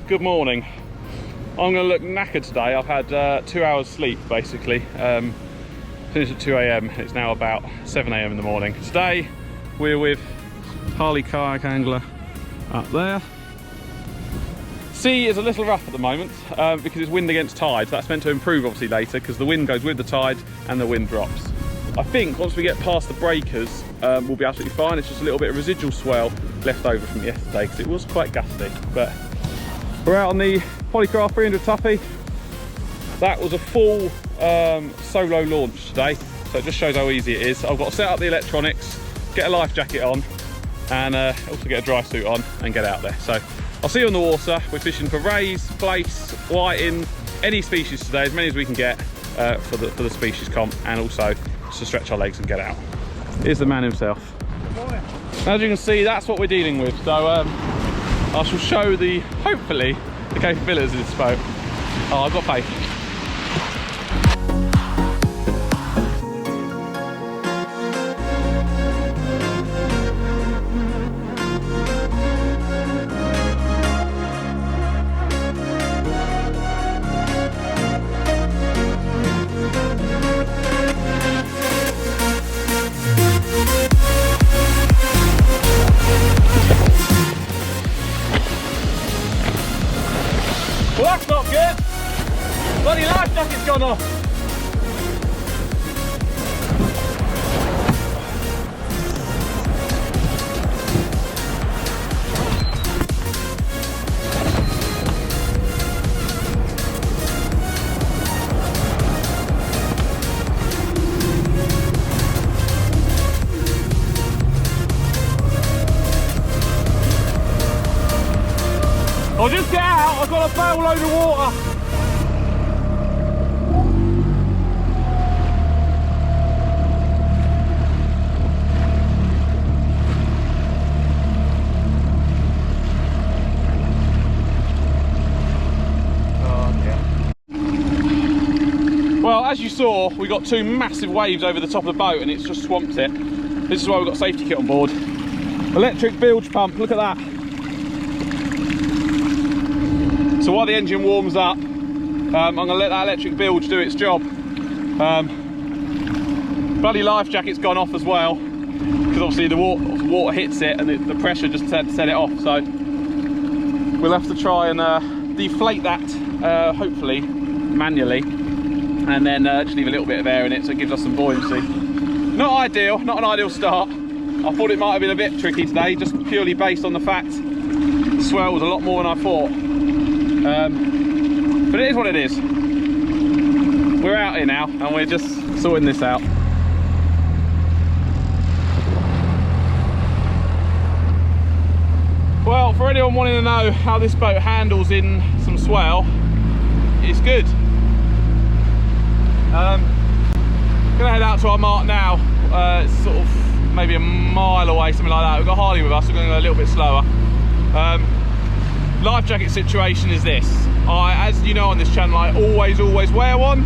Good morning. I'm going to look knackered today. I've had 2 hours sleep basically. Finished at 2 AM. It's now about 7 AM in the morning. Today we're with Harley kayak angler up there. Sea is a little rough at the moment because it's wind against tide. That's meant to improve obviously later because the wind goes with the tide and the wind drops. I think once we get past the breakers we'll be absolutely fine. It's just a little bit of residual swell left over from yesterday because it was quite gusty. But we're out on the Polycraft 300 Tuffy. That was a full solo launch today, so it just shows how easy it is. I've got to set up the electronics, get a life jacket on, and also get a dry suit on and get out there. So I'll see you on the water. We're fishing for rays, plaice, whiting, any species today, as many as we can get for the species comp, and also just to stretch our legs and get out. Here's the man himself. As you can see, that's what we're dealing with. So I shall show hopefully the capabilities of this boat. Oh, I've got faith. Well, that's not good. Bloody life jacket's gone off. I'll just get out, I've got a barrel load of water. Oh dear. Well, as you saw, we got two massive waves over the top of the boat and it's just swamped it. This is why we've got a safety kit on board. Electric bilge pump, look at that. So while the engine warms up, I'm going to let that electric bilge do its job. Bloody life jacket's gone off as well, because obviously the water hits it and the pressure just set it off. So we'll have to try and deflate that, hopefully manually, and then just leave a little bit of air in it so it gives us some buoyancy. Not ideal, not an ideal start. I thought it might have been a bit tricky today, just purely based on the fact the swell was a lot more than I thought. But it is what it is. We're out here now and we're just sorting this out. Well, for anyone wanting to know how this boat handles in some swell, it's good. Gonna head out to our mark now. It's sort of maybe a mile away, something like that. We've got Harley with us, we're gonna go a little bit slower. Life jacket situation is this. As you know on this channel, I always wear one.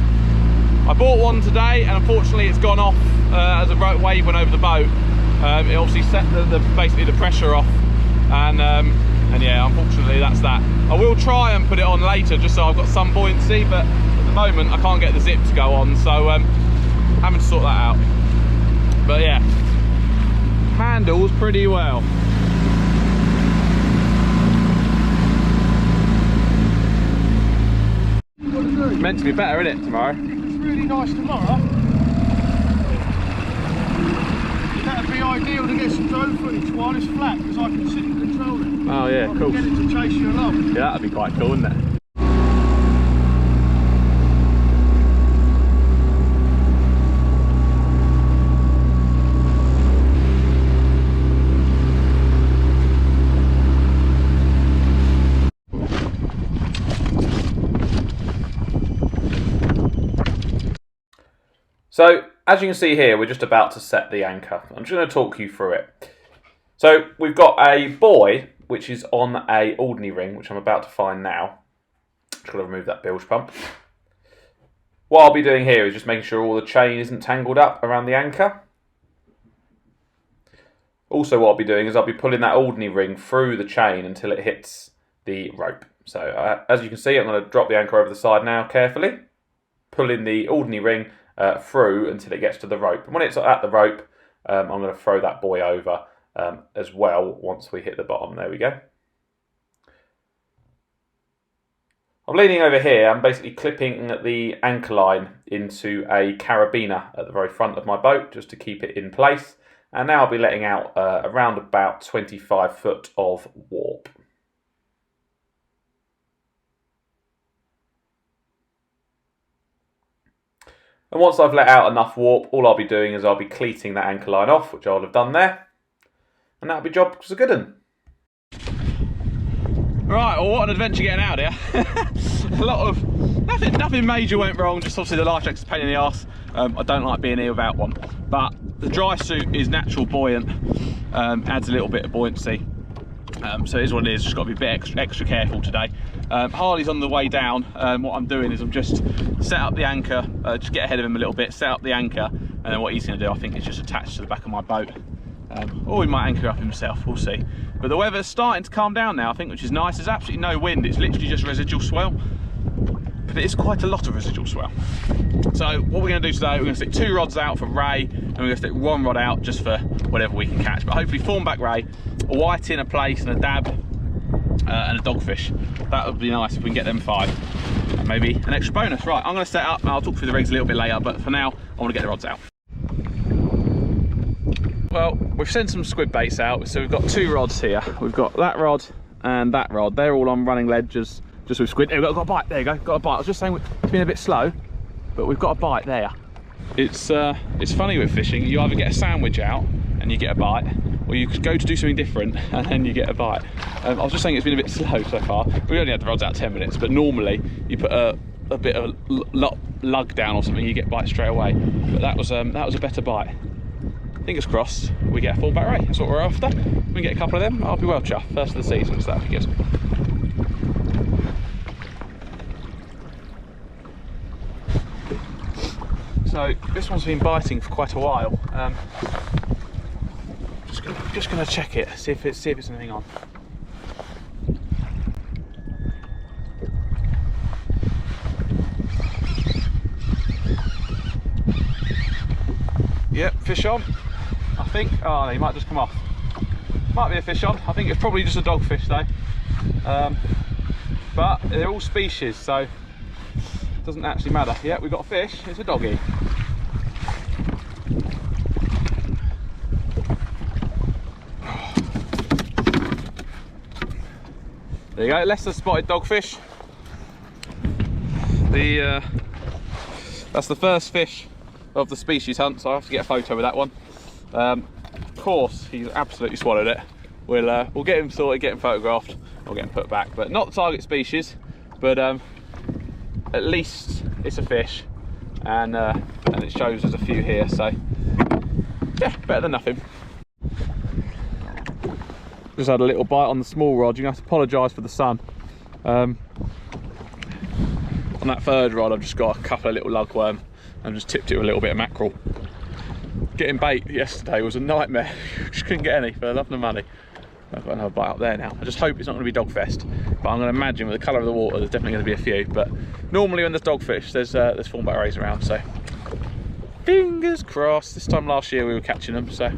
I bought one today and unfortunately it's gone off as a wave went over the boat. It obviously set basically the pressure off, and yeah, unfortunately that's that. I will try and put it on later just so I've got some buoyancy, but at the moment I can't get the zip to go on, so having to sort that out. But yeah, handles pretty well. It's meant to be better, isn't it, tomorrow? It's really nice tomorrow. That'd be ideal to get some drone footage while it's flat, because I can sit and control it. Oh yeah, cool. Get it to chase you along. Yeah, that'd be quite cool, wouldn't it? So, as you can see here, we're just about to set the anchor. I'm just going to talk you through it. So, we've got a buoy, which is on a ordinary ring, which I'm about to find now. Just got to remove that bilge pump. What I'll be doing here is just making sure all the chain isn't tangled up around the anchor. Also what I'll be doing is I'll be pulling that ordinary ring through the chain until it hits the rope. So as you can see, I'm going to drop the anchor over the side now carefully, pulling the ordinary ring through until it gets to the rope. And when it's at the rope, I'm going to throw that boy over as well once we hit the bottom. There we go. I'm leaning over here. I'm basically clipping the anchor line into a carabiner at the very front of my boat just to keep it in place. And now I'll be letting out around about 25 foot of warp. And once I've let out enough warp, all I'll be doing is I'll be cleating that anchor line off, which I'll have done there. And that'll be job as a good one. Right, well, what an adventure getting out here. A lot of, nothing major went wrong, just obviously the life jacket's a pain in the arse. I don't like being here without one. But the dry suit is natural buoyant, adds a little bit of buoyancy. So it is what it is, just got to be a bit extra careful today. Harley's on the way down. What I'm doing is I'm just set up the anchor, just get ahead of him a little bit, set up the anchor, and then what he's going to do, I think, is just attach to the back of my boat. Or he might anchor up himself, we'll see. But the weather's starting to calm down now, I think, which is nice. There's absolutely no wind, it's literally just residual swell. But it is quite a lot of residual swell. So what we're going to do today, we're going to stick 2 rods out for ray, and we're going to stick 1 rod out just for whatever we can catch. But hopefully thornback ray, a whiting, a plaice, and a dab, and a dogfish. That would be nice if we can get them 5. And maybe an extra bonus. Right, I'm going to set up, and I'll talk through the rigs a little bit later, but for now, I want to get the rods out. Well, we've sent some squid baits out, so we've got 2 rods here. We've got that rod and that rod. They're all on running ledges, just with squid. There we've got a bite, there you go, got a bite. I was just saying it's been a bit slow, but we've got a bite there. It's funny with fishing, you either get a sandwich out and you get a bite, or you go to do something different and then you get a bite. I was just saying it's been a bit slow so far. We only had the rods out 10 minutes, but normally you put a bit of lug down or something, you get bite straight away. But that was a better bite. Fingers crossed we get a thornback ray, that's what we're after. We get a couple of them, I'll be well chuffed. First of the season, so that'll be good. So this one's been biting for quite a while. Just gonna check it, see if it's anything on. Yep, fish on. I think, oh, he might just come off. Might be a fish on. I think it's probably just a dogfish though. But they're all species, so it doesn't actually matter. Yeah, we've got a fish, it's a doggy. There you go, lesser spotted dogfish. That's the first fish of the species hunt, so I have to get a photo with that one. Of course, he's absolutely swallowed it. We'll get him sorted, get him photographed, we'll get him put back. But not the target species, but at least it's a fish, and it shows there's a few here, so yeah, better than nothing. Just had a little bite on the small rod. You're gonna have to apologise for the sun. On that third rod, I've just got a couple of little lugworm and just tipped it with a little bit of mackerel. Getting bait yesterday was a nightmare. Just couldn't get any for the love of the money. I've got another bite up there now. I just hope it's not going to be dogfest, but I'm going to imagine with the colour of the water there's definitely going to be a few. But normally when there's dogfish, there's thornback rays around, so fingers crossed. This time last year we were catching them, so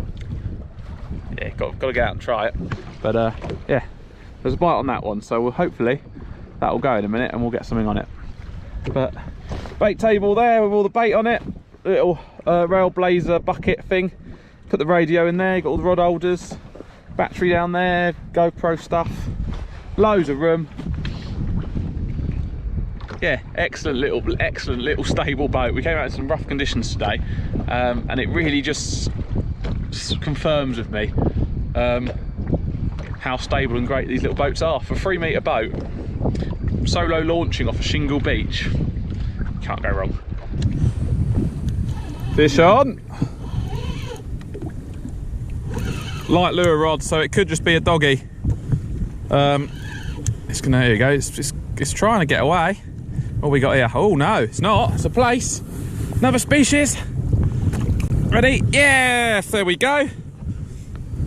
yeah, got to get out and try it. But yeah, there's a bite on that one, so hopefully that will go in a minute and we'll get something on it. But bait table there with all the bait on it, little Railblazer bucket thing. Put the radio in there, got all the rod holders, battery down there, GoPro stuff, loads of room. Yeah, excellent little stable boat. We came out in some rough conditions today, and it really just confirms with me how stable and great these little boats are. For a 3 metre boat, solo launching off a shingle beach, can't go wrong. Fish on. Light lure rod, so it could just be a doggy. It's gonna, there you go, it's trying to get away. What we got here? Oh no, it's not, it's a plaice. Another species. Ready? Yes, there we go.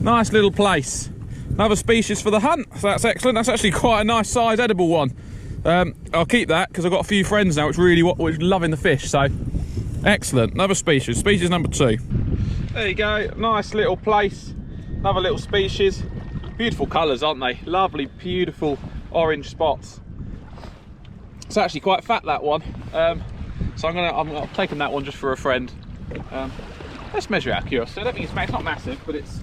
Nice little plaice. Another species for the hunt, so that's excellent. That's actually quite a nice size edible one. I'll keep that because I've got a few friends now which loving the fish, so excellent. Another species, species number 2. There you go, nice little Plaice, another little species. Beautiful colours, aren't they? Lovely, beautiful orange spots. It's actually quite fat, that one. So I'm taking that one just for a friend. Let's measure it out of curiosity. I don't think it's not massive, but it's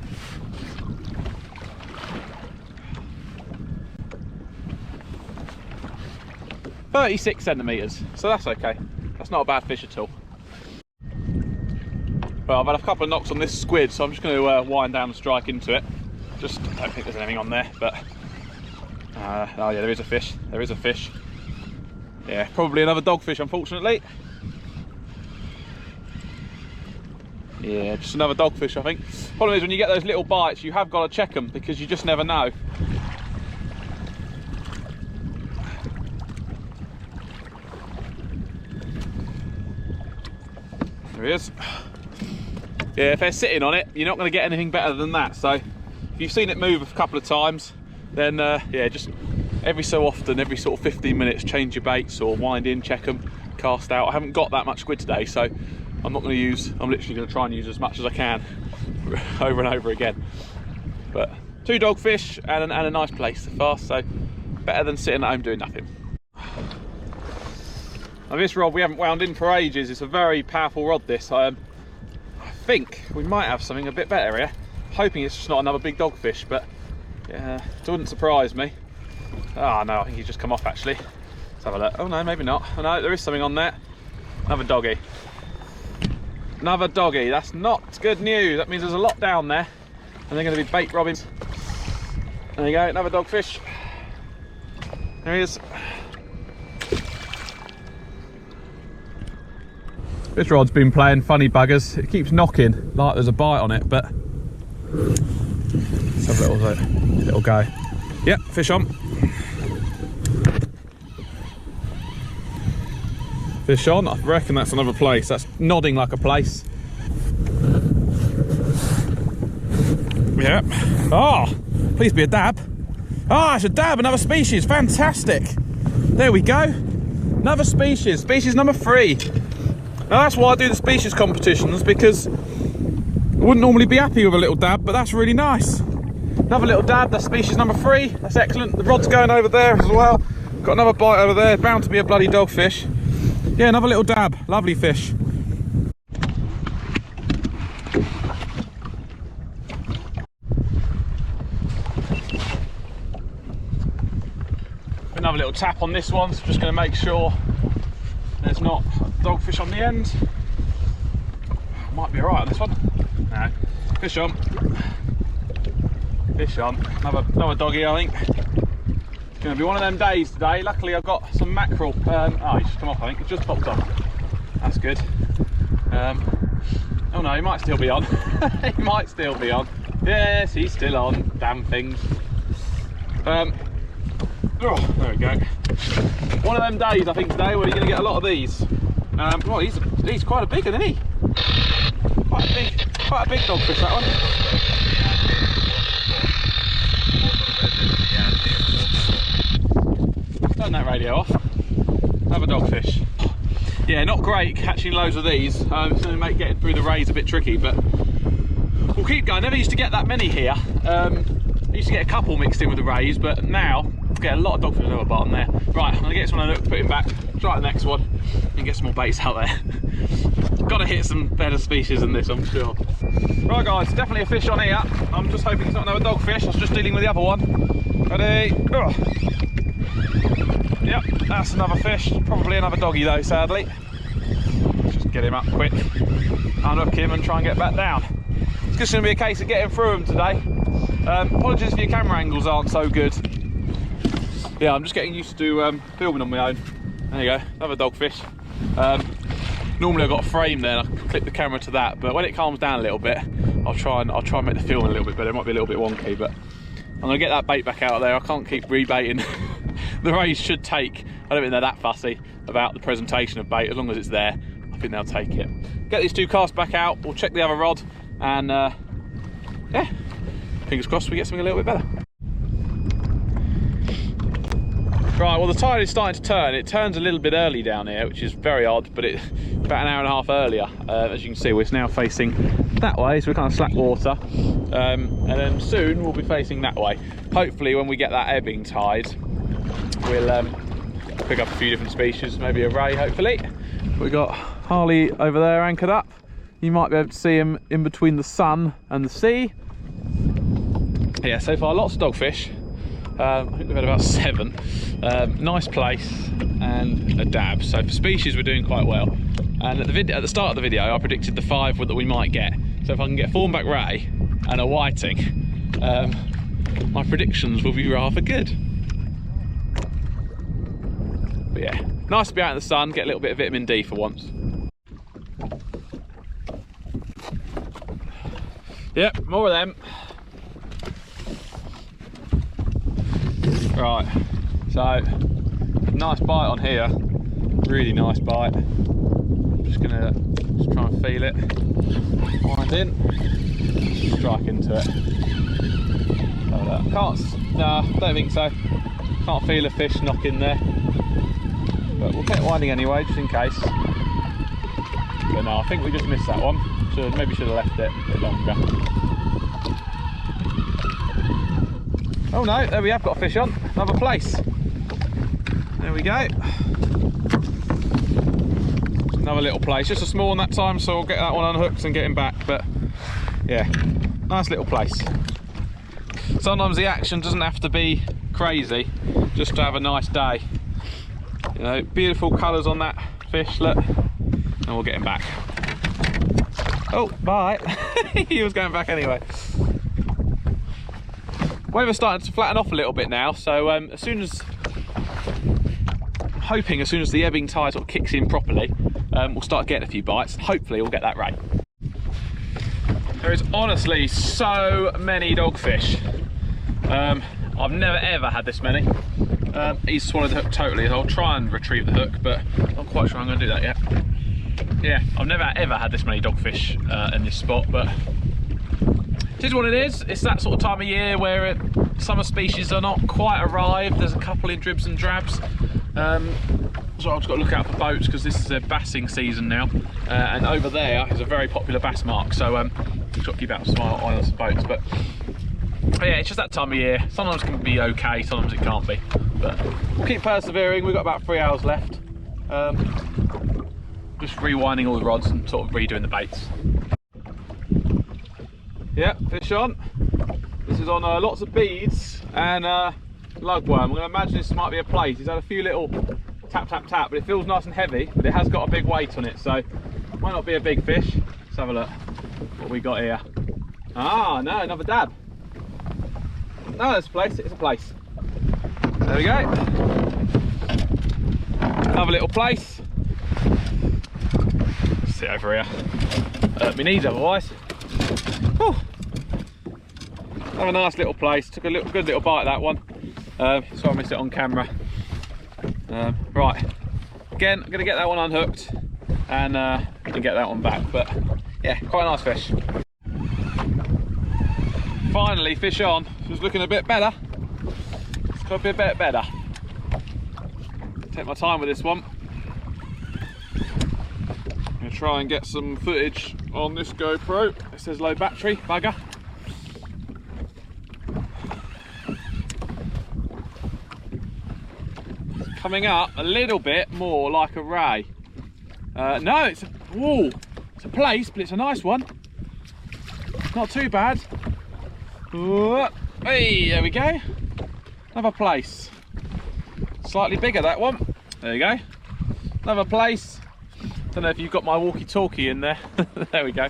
36 centimetres, so that's okay. That's not a bad fish at all. Well, I've had a couple of knocks on this squid, so I'm just going to wind down and strike into it. I don't think there's anything on there, but oh yeah, there is a fish. There is a fish. Yeah, probably another dogfish, unfortunately. Yeah, just another dogfish, I think. Problem is, when you get those little bites, you have got to check them because you just never know. There he is. Yeah, if they're sitting on it, you're not going to get anything better than that. So if you've seen it move a couple of times, then yeah, just every so often, every sort of 15 minutes, change your baits or wind in, check them, cast out. I haven't got that much squid today, so I'm literally going to try and use as much as I can over and over again. But 2 dogfish and a nice Plaice so far, so better than sitting at home doing nothing. Now this rod we haven't wound in for ages. It's a very powerful rod, this. I think we might have something a bit better here. Hoping it's just not another big dogfish, but yeah, it wouldn't surprise me. Oh no, I think he's just come off actually. Let's have a look. Oh no, maybe not. Oh no, there is something on there. Another doggy. Another doggy. That's not good news. That means there's a lot down there, and they're going to be bait robbing. There you go, another dogfish. There he is. This rod's been playing funny buggers. It keeps knocking like there's a bite on it, but let's have a little go. Yep, fish on. Fish on. I reckon that's another Plaice. That's nodding like a Plaice. Yep. Oh, please be a dab. Ah, it's a dab. Another species. Fantastic. There we go. Another species. Species number 3. Now that's why I do the species competitions, because I wouldn't normally be happy with a little dab, but that's really nice. Another little dab, that's species number 3, that's excellent. The rod's going over there as well. Got another bite over there, bound to be a bloody dogfish. Yeah, another little dab, lovely fish. Another little tap on this one, so just going to make sure there's not a dogfish on the end. Might be alright on this one. No. Fish on. Fish on. Another doggy, I think. It's going to be one of them days today. Luckily I've got some mackerel. Oh, he's just come off, I think. It just popped off. That's good. Oh no, he might still be on. He might still be on. Yes, he's still on. Damn things. Oh, there we go. One of them days, I think, today where you're going to get a lot of these. Well, he's quite a big one, isn't he? Quite a big dogfish, that one. Turn that radio off. Another dogfish. Yeah, not great catching loads of these. It's going to make getting through the rays a bit tricky, but we'll keep going. Never used to get that many here. I used to get a couple mixed in with the rays, but now get a lot of dogfish over the bottom there. Right, I'm gonna get this one a look, put him back, try the next one, and get some more baits out there. Gotta hit some better species than this, I'm sure. Right guys, definitely a fish on here. I'm just hoping it's not another dogfish. I was just dealing with the other one. Ready? Oh. Yep, that's another fish. Probably another doggy though, sadly. Just get him up quick, unhook him and try and get back down. It's just gonna be a case of getting through them today. Apologies if your camera angles aren't so good. Yeah, I'm just getting used to filming on my own. There you go, another dogfish. Normally I've got a frame there and I can clip the camera to that, but when it calms down a little bit, I'll try and make the filming a little bit better. It might be a little bit wonky, but I'm gonna get that bait back out there. I can't keep rebaiting. The rays should take. I don't think they're that fussy about the presentation of bait. As long as it's there, I think they'll take it. Get these 2 casts back out. We'll check the other rod, and yeah, fingers crossed we get something a little bit better. Right, well the tide is starting to turn. It turns a little bit early down here, which is very odd, but it's about an hour and a half earlier. As you can see, we're now facing that way, so we're kind of slack water. And then soon we'll be facing that way. Hopefully when we get that ebbing tide, we'll pick up a few different species, maybe a ray hopefully. We've got Harley over there anchored up. You might be able to see him in between the sun and the sea. Yeah, so far lots of dogfish. I think we've had about 7. Nice place and a dab. So for species we're doing quite well. And at the start of the video I predicted the 5 that we might get. So if I can get a thornback ray and a whiting, my predictions will be rather good. But yeah, nice to be out in the sun, get a little bit of vitamin D for once. Yep, more of them. Right, so nice bite on here, really nice bite. Just gonna try and feel it. Wind in, strike into it. No, don't think so. Can't feel a fish knock in there. But we'll keep winding anyway, just in case. But no, I think we just missed that one. So maybe should have left it a bit longer. Oh no, there we have got a fish on. Another Plaice. There we go. Another little Plaice. Just a small one that time, so we'll get that one unhooked and get him back. But yeah, nice little Plaice. Sometimes the action doesn't have to be crazy, just to have a nice day. You know, beautiful colours on that fish, look. And we'll get him back. Oh, bye. He was going back anyway. Weather's starting to flatten off a little bit now, so I'm hoping as soon as the ebbing tide sort of kicks in properly, we'll start getting a few bites. Hopefully we'll get that ray. There is honestly so many dogfish. I've never ever had this many. He's swallowed the hook totally. I'll try and retrieve the hook, but I'm not quite sure I'm going to do that yet. Yeah, I've never ever had this many dogfish in this spot, but it is what it is. It's that sort of time of year where summer species are not quite arrived. There's a couple in dribs and drabs. So I've just got to look out for boats because this is a bassing season now. And over there is a very popular bass mark, so I've got to keep out some eye on some boats. But yeah, it's just that time of year. Sometimes it can be okay, sometimes it can't be. But we'll keep persevering. We've got about 3 hours left. Just rewinding all the rods and sort of redoing the baits. Yeah, fish on. This is on lots of beads and lugworm. I'm going to imagine this might be a Plaice. He's had a few little tap, tap, tap, but it feels nice and heavy, but it has got a big weight on it, so might not be a big fish. Let's have a look what we got here. Ah, no, another dab. No, that's a Plaice. It's a Plaice. There we go. Another little Plaice. Sit over here. Hurt my knees otherwise. Whew. Have a nice little Plaice. Took a good little bite of that one. So I missed it on camera. Right. Again, I'm going to get that one unhooked and get that one back. But yeah, quite a nice fish. Finally, fish on. It was looking a bit better. It's got to be a bit better. Take my time with this one. I'm going to try and get some footage on this GoPro. It says low battery, bugger. It's coming up a little bit more like a ray. No, it's a Plaice, but it's a nice one. Not too bad. Hey, there we go. Another Plaice. Slightly bigger, that one. There you go. Another Plaice. Don't know if you've got my walkie-talkie in there. There we go.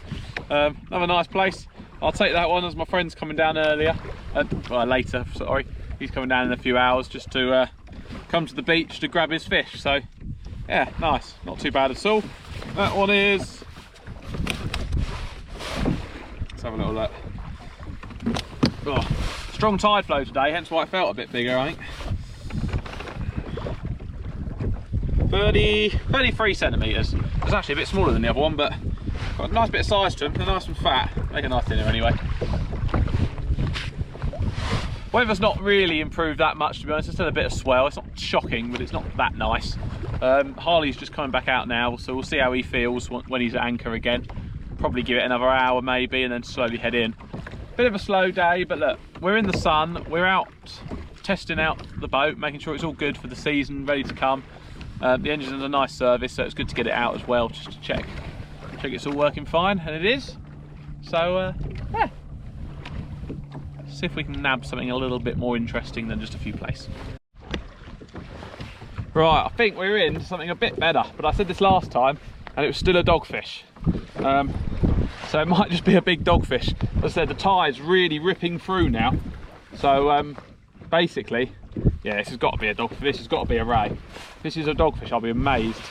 Another nice Plaice. I'll take that one as my friend's coming down earlier. Well, later, sorry. He's coming down in a few hours just to come to the beach to grab his fish. So, yeah, nice. Not too bad at all. That one is... Let's have a little look. Oh, strong tide flow today, hence why it felt a bit bigger, I think. 33 centimetres. It's actually a bit smaller than the other one, but got a nice bit of size to them. They're nice and fat. Make a nice dinner anyway. Weather's not really improved that much, to be honest. It's still a bit of swell. It's not shocking, but it's not that nice. Harley's just coming back out now, so we'll see how he feels when he's at anchor again. Probably give it another hour maybe, and then slowly head in. Bit of a slow day, but look, we're in the sun. We're out testing out the boat, making sure it's all good for the season, ready to come. The engine's in a nice service, so it's good to get it out as well, just to check it's all working fine, and it is. So yeah, see if we can nab something a little bit more interesting than just a few Plaice. Right, I think we're in something a bit better, but I said this last time and it was still a dogfish. So it might just be a big dogfish. As I said, the tide's really ripping through now. So basically, yeah, this has got to be a dogfish. This has got to be a ray. If this is a dogfish, I'll be amazed.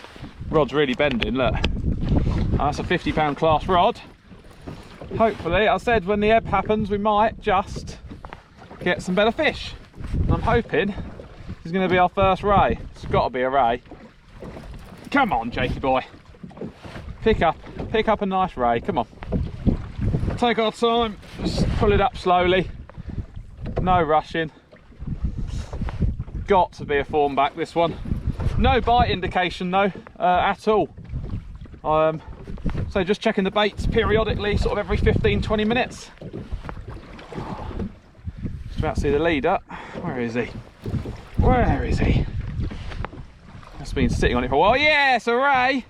Rod's really bending, look. That's a 50-pound class rod. Hopefully, I said when the ebb happens, we might just get some better fish. And I'm hoping this is going to be our first ray. It's got to be a ray. Come on, Jakey boy. Pick up a nice ray, come on. Take our time, just pull it up slowly. No rushing. Got to be a thornback, this one. No bite indication though, at all. So just checking the baits periodically, sort of every 15-20 minutes. Just about to see the leader. Where is he? Where is he? Just been sitting on it for a while. Yes, a ray!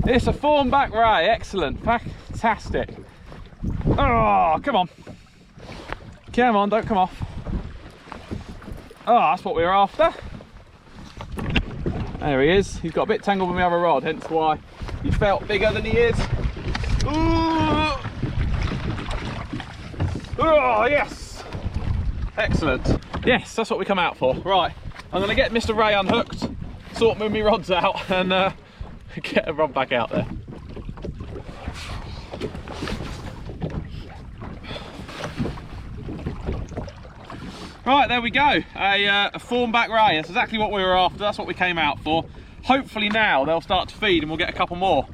It's a thornback ray, excellent, fantastic. Oh, come on. Come on, don't come off. Oh, that's what we were after. There he is. He's got a bit tangled with my other rod, hence why he felt bigger than he is. Ooh. Oh, yes. Excellent. Yes, that's what we come out for. Right, I'm gonna get Mr. Ray unhooked, sort my rods out, and get a rod back out there. Right, there we go. A thornback ray. That's exactly what we were after. That's what we came out for. Hopefully now they'll start to feed and we'll get a couple more.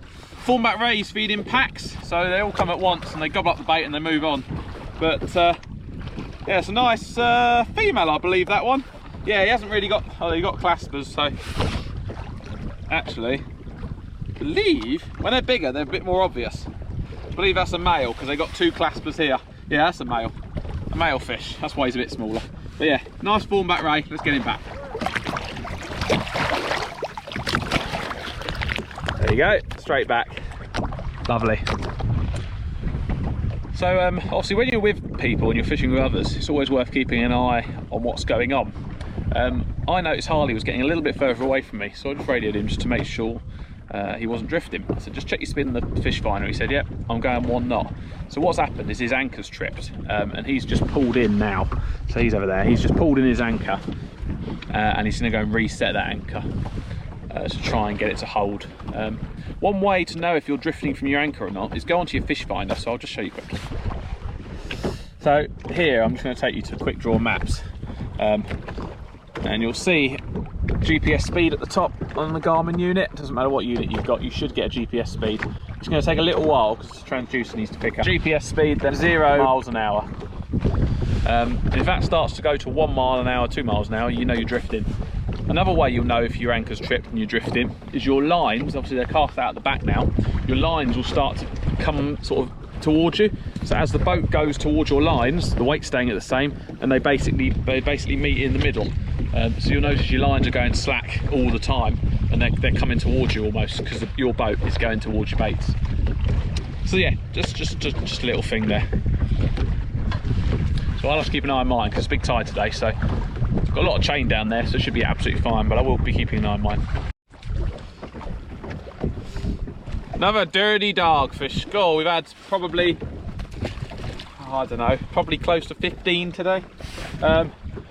Thornback rays feed in packs, so they all come at once and they gobble up the bait and they move on. But yeah, it's a nice female, I believe, that one. Yeah, he hasn't really got, oh, he got claspers, so actually, I believe when they're bigger they're a bit more obvious. I believe that's a male because they got two claspers here. Yeah, that's a male fish. That's why he's a bit smaller. But yeah, nice thornback ray. Let's get him back. There you go, straight back. Lovely. So obviously when you're with people and you're fishing with others, it's always worth keeping an eye on what's going on. I noticed Harley was getting a little bit further away from me, so I just radioed him just to make sure he wasn't drifting. I said, just check your speed on the fish finder. He said, yep, I'm going 1 knot. So what's happened is his anchor's tripped, and he's just pulled in now. So he's over there, he's just pulled in his anchor, and he's gonna go and reset that anchor to try and get it to hold. One way to know if you're drifting from your anchor or not is go onto your fish finder, so I'll just show you quickly. So here, I'm just gonna take you to quick draw maps. And you'll see GPS speed at the top on the Garmin unit. It doesn't matter what unit you've got, you should get a GPS speed. It's going to take a little while because the transducer needs to pick up. GPS speed, then 0 miles an hour. And if that starts to go to 1 mile an hour, 2 miles an hour, you know you're drifting. Another way you'll know if your anchor's tripped and you're drifting is your lines, obviously they're cast out at the back now, your lines will start to come sort of towards you. So as the boat goes towards your lines, the weight's staying at the same, and they basically meet in the middle. So you'll notice your lines are going slack all the time, and they're coming towards you almost because your boat is going towards your baits. So yeah, just a little thing there. So I'll have to keep an eye on mine because it's a big tide today, so I've got a lot of chain down there, so it should be absolutely fine, but I will be keeping an eye on mine. Another dirty dogfish. God, we've had probably, I don't know, probably close to 15 today.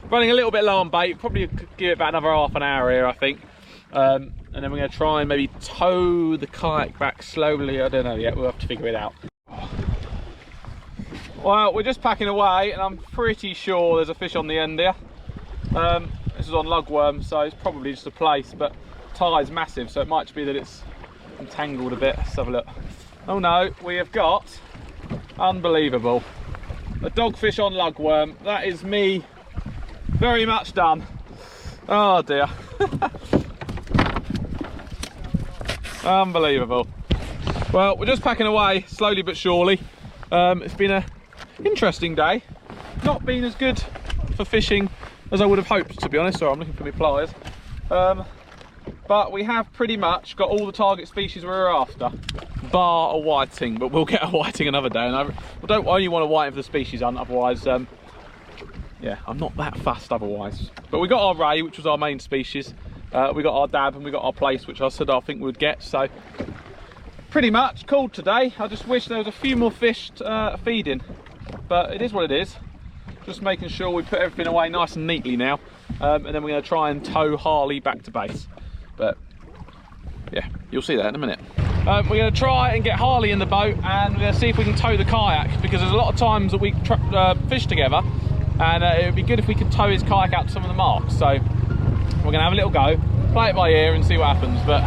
Running a little bit low on bait, probably could give it about another half an hour here, I think. And then we're going to try and maybe tow the kayak back slowly. I don't know yet, we'll have to figure it out. Well, we're just packing away and I'm pretty sure there's a fish on the end here. This is on lugworm, so it's probably just a Plaice, but tide's massive, so it might just be that it's entangled a bit. Let's have a look. Oh no, we have got, unbelievable, a dogfish on lugworm. That is me Very much done. Oh dear. Unbelievable. Well, we're just packing away slowly but surely. It's been an interesting day. Not been as good for fishing as I would have hoped, to be honest. Sorry, I'm looking for my pliers. But we have pretty much got all the target species we were after, bar a whiting, but we'll get a whiting another day. And I don't only want a whiting for the species hunt, otherwise, yeah, I'm not that fussed otherwise. But we got our ray, which was our main species. We got our dab and we got our plaice, which I said I think we'd get. So pretty much called today. I just wish there was a few more fish feeding, but it is what it is. Just making sure we put everything away nice and neatly now, and then we're going to try and tow Harley back to base. But yeah, you'll see that in a minute. We're going to try and get Harley in the boat, and we're going to see if we can tow the kayak, because there's a lot of times that we fish together, and it would be good if we could tow his kayak out to some of the marks. So we're going to have a little go, play it by ear and see what happens. But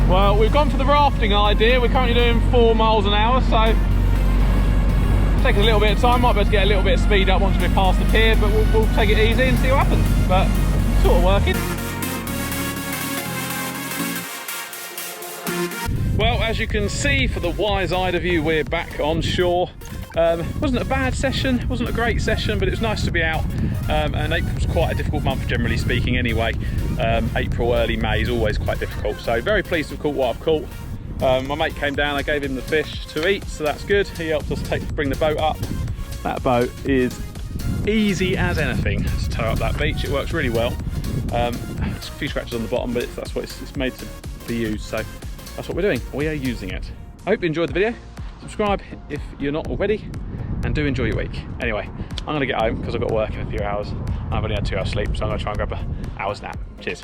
well, we've gone for the rafting idea. We're currently doing 4 miles an hour, so it's taking a little bit of time. Might be able to get a little bit of speed up once we're past the pier, but we'll take it easy and see what happens. But it's sort of working. Well, as you can see, for the wise-eyed of you, we're back on shore. Wasn't a bad session, wasn't a great session, but it was nice to be out. And April's quite a difficult month, generally speaking, anyway. April, early May is always quite difficult. So very pleased to have caught what I've caught. My mate came down, I gave him the fish to eat, so that's good. He helped us bring the boat up. That boat is easy as anything to tow up that beach. It works really well. There's a few scratches on the bottom, but that's what it's made to be used. So that's what we're doing. We are using it. I hope you enjoyed the video. Subscribe if you're not already, and do enjoy your week. Anyway, I'm going to get home because I've got work in a few hours. I've only had 2 hours sleep, so I'm going to try and grab an hour's nap. Cheers.